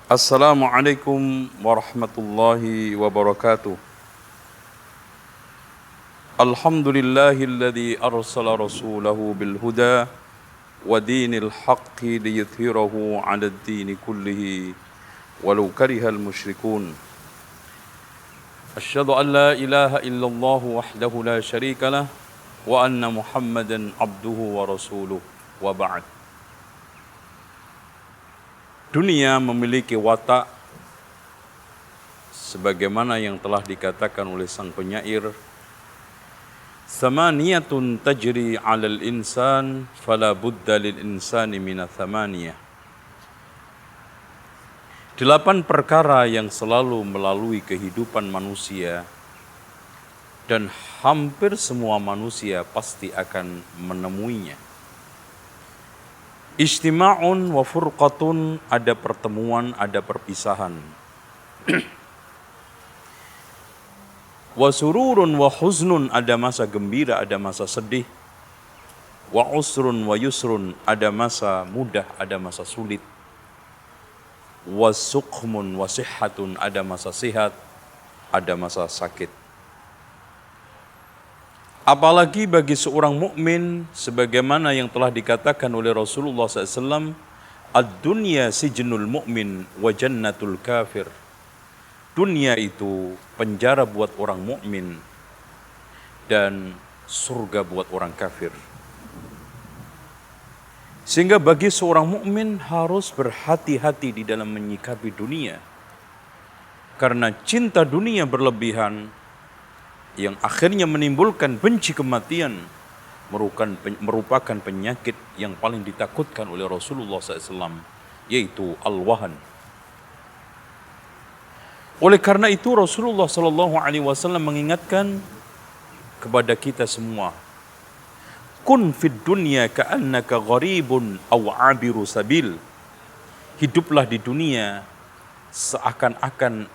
Assalamualaikum warahmatullahi wabarakatuh. Alhamdulillahilladzi arsala rasulahu bil huda wa dinil haqqi liyudhhirahu 'alad dini kullihi walau karihal musyrikun. Asyhadu an la ilaha illallah wahdahu la syarikalah wa anna Muhammadan abduhu wa rasuluh wa ba'd. Dunia memiliki watak sebagaimana yang telah dikatakan oleh sang penyair, "Thamaniyatun tajri 'alal insan fala budda lil insani min thamaniyah." 8 perkara yang selalu melalui kehidupan manusia dan hampir semua manusia pasti akan menemuinya. Istima'un wa furqatun, ada pertemuan, ada perpisahan. Wa sururun wa huznun, ada masa gembira, ada masa sedih. Wa usrun wa yusrun, ada masa mudah, ada masa sulit. Wa suqmun wa sihhatun, ada masa sehat, ada masa sakit. Apalagi bagi seorang mukmin, sebagaimana yang telah dikatakan oleh Rasulullah SAW, ad-dunya sijnul mu'min wa jannatul kafir. Dunia itu penjara buat orang mukmin dan surga buat orang kafir. Sehingga bagi seorang mukmin harus berhati-hati di dalam menyikapi dunia. Karena cinta dunia berlebihan yang akhirnya menimbulkan benci kematian merupakan penyakit yang paling ditakutkan oleh Rasulullah SAW, yaitu al-wahan. Oleh karena itu Rasulullah SAW mengingatkan kepada kita semua, kun fid dunya ka'annaka gharibun aw 'abiru sabil. Hiduplah di dunia seakan-akan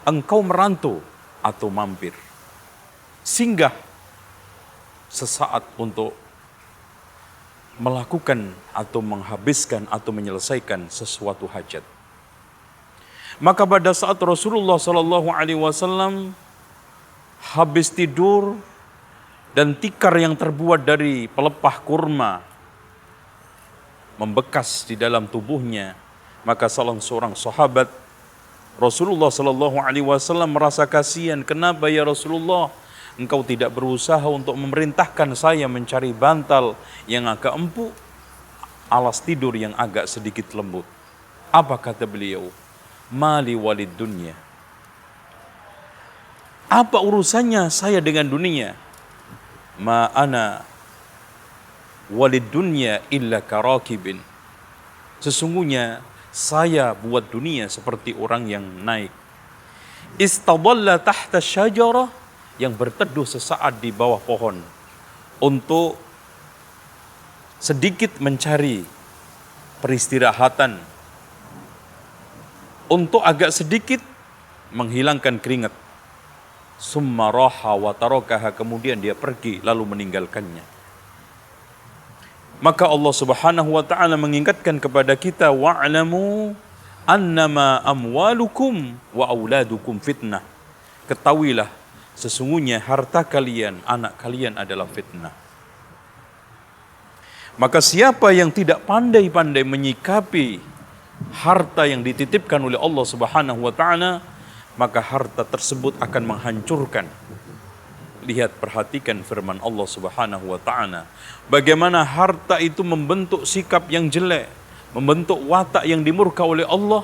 engkau merantau atau mampir, singgah sesaat untuk melakukan atau menghabiskan atau menyelesaikan sesuatu hajat. Maka pada saat Rasulullah SAW habis tidur dan tikar yang terbuat dari pelepah kurma membekas di dalam tubuhnya, maka salah seorang sahabat Rasulullah SAW merasa kasihan. Kenapa ya Rasulullah, engkau tidak berusaha untuk memerintahkan saya mencari bantal yang agak empuk, alas tidur yang agak sedikit lembut? Apa kata beliau? Mali walid dunya. Apa urusannya saya dengan dunia? Ma ana walid dunya illa karakibin. Sesungguhnya saya buat dunia seperti orang yang naik. Istadalla tahta syajarah, yang berteduh sesaat di bawah pohon untuk sedikit mencari peristirahatan, untuk agak sedikit menghilangkan keringat. Summa raha wa tarakaha, kemudian dia pergi lalu meninggalkannya. Maka Allah Subhanahu wa taala mengingatkan kepada kita, wa'lamu annama amwalukum wa auladukum fitnah. Ketahuilah sesungguhnya harta kalian, anak kalian adalah fitnah. Maka siapa yang tidak pandai-pandai menyikapi harta yang dititipkan oleh Allah Subhanahu wa taala, maka harta tersebut akan menghancurkan. Lihat, perhatikan firman Allah Subhanahu wa taala, bagaimana harta itu membentuk sikap yang jelek, membentuk watak yang dimurka oleh Allah.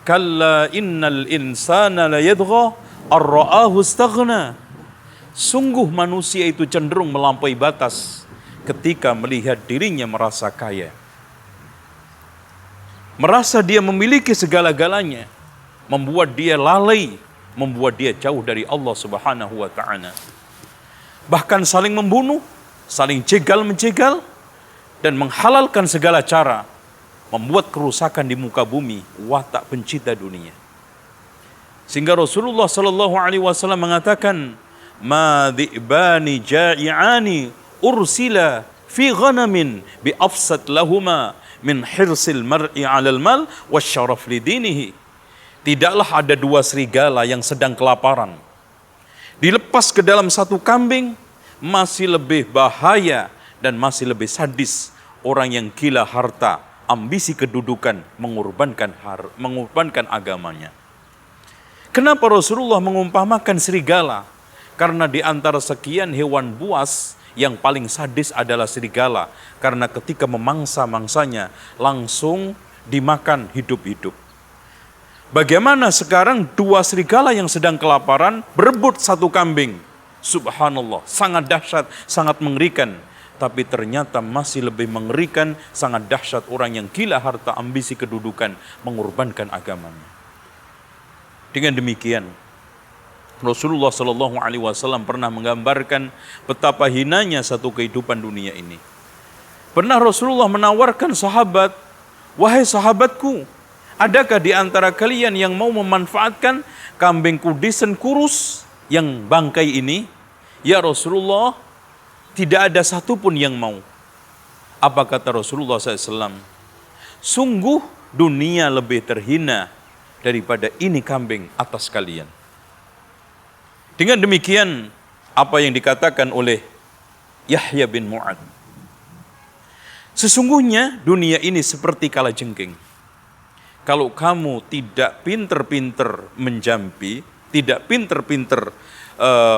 Kalla innal insana la yadgha ar-ra'ahu istaghna. Sungguh manusia itu cenderung melampaui batas ketika melihat dirinya merasa kaya, merasa dia memiliki segala-galanya, membuat dia lalai, membuat dia jauh dari Allah Subhanahu wa taala. Bahkan saling membunuh, saling jegal-menjegal, dan menghalalkan segala cara, membuat kerusakan di muka bumi, watak pencinta dunia. Sehingga Rasulullah SAW mengatakan, ma dhi'bani ja'i'ani ursila fi ghanamin bi afsad lahuma min hirsil mar'i 'alal mal wasyaraf lidinihi. Tidaklah ada dua serigala yang sedang kelaparan. Dilepas ke dalam satu kambing masih lebih bahaya dan masih lebih sadis orang yang gila harta, ambisi kedudukan, mengorbankan agamanya. Kenapa Rasulullah mengumpamakan serigala? Karena di antara sekian hewan buas yang paling sadis adalah serigala. Karena ketika memangsa mangsanya langsung dimakan hidup-hidup. Bagaimana sekarang dua serigala yang sedang kelaparan berebut satu kambing? Subhanallah, sangat dahsyat, sangat mengerikan. Tapi ternyata masih lebih mengerikan, sangat dahsyat orang yang gila harta, ambisi kedudukan, mengorbankan agamanya. Dengan demikian, Rasulullah SAW pernah menggambarkan betapa hinanya satu kehidupan dunia ini. Pernah Rasulullah menawarkan sahabat, wahai sahabatku, adakah di antara kalian yang mau memanfaatkan kambing kudisen kurus yang bangkai ini? Ya Rasulullah, tidak ada satupun yang mau. Apa kata Rasulullah SAW? Sungguh dunia lebih terhina daripada ini kambing atas kalian. Dengan demikian, apa yang dikatakan oleh Yahya bin Mu'ad. Sesungguhnya dunia ini seperti kalajengking. Kalau kamu tidak pinter-pinter menjampi, tidak pinter-pinter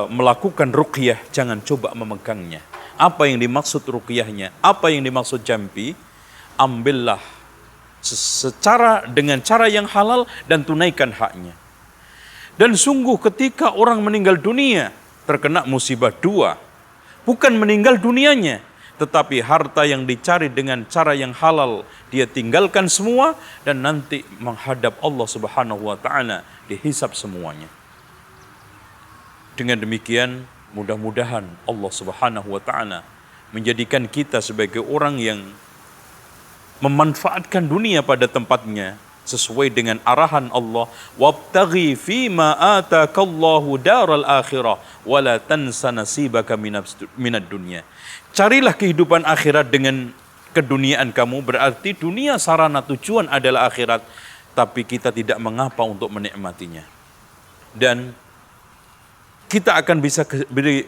melakukan ruqyah, jangan coba memegangnya. Apa yang dimaksud ruqyahnya? Apa yang dimaksud jampi? Ambillah dengan cara yang halal dan tunaikan haknya. Dan sungguh ketika orang meninggal dunia terkena musibah dua, bukan meninggal dunianya, tetapi harta yang dicari dengan cara yang halal dia tinggalkan semua dan nanti menghadap Allah Subhanahu wa taala dihisab semuanya. Dengan demikian mudah-mudahan Allah Subhanahu wa taala menjadikan kita sebagai orang yang memanfaatkan dunia pada tempatnya sesuai dengan arahan Allah, wabtaghi fima atakallahu daral akhirah wala tansa nasibaka minad dunya. Carilah kehidupan akhirat dengan keduniaan kamu, berarti dunia sarana tujuan adalah akhirat, tapi kita tidak mengapa untuk menikmatinya. Dan kita akan bisa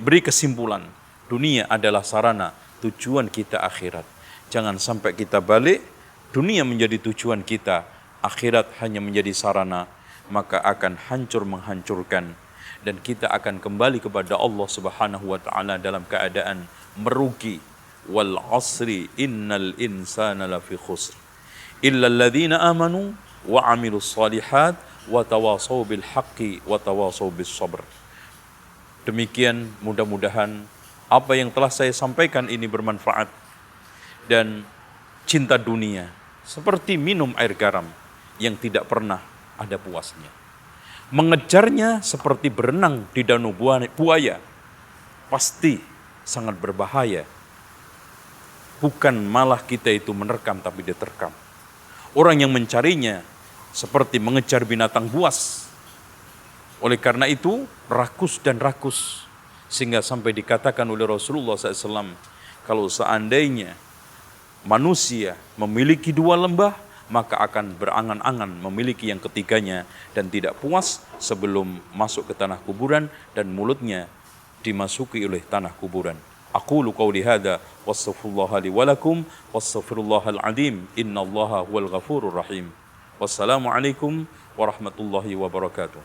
beri kesimpulan, dunia adalah sarana tujuan kita akhirat. Jangan sampai kita balik, dunia menjadi tujuan kita, akhirat hanya menjadi sarana, maka akan hancur menghancurkan. Dan kita akan kembali kepada Allah Subhanahu wa ta'ala dalam keadaan merugi. Wal asri innal insana lafi khusr. Illa alladhina amanu wa amilus salihat wa tawasaw bil haqqi wa tawasaw bis sabr. Demikian mudah-mudahan apa yang telah saya sampaikan ini bermanfaat. Dan cinta dunia seperti minum air garam yang tidak pernah ada puasnya. Mengejarnya seperti berenang di danau buaya, pasti sangat berbahaya. Bukan malah kita itu menerkam tapi diterkam. Orang yang mencarinya seperti mengejar binatang buas. Oleh karena itu rakus dan rakus. Sehingga sampai dikatakan oleh Rasulullah SAW, kalau seandainya manusia memiliki dua lembah, maka akan berangan-angan memiliki yang ketiganya dan tidak puas sebelum masuk ke tanah kuburan dan mulutnya dimasuki oleh tanah kuburan. Aqulu qawli hadza wastaghfirullaha li wa lakum wastaghfirullahal azim innallaha huwal ghafurur rahim. Wassalamu alaikum warahmatullahi wabarakatuh.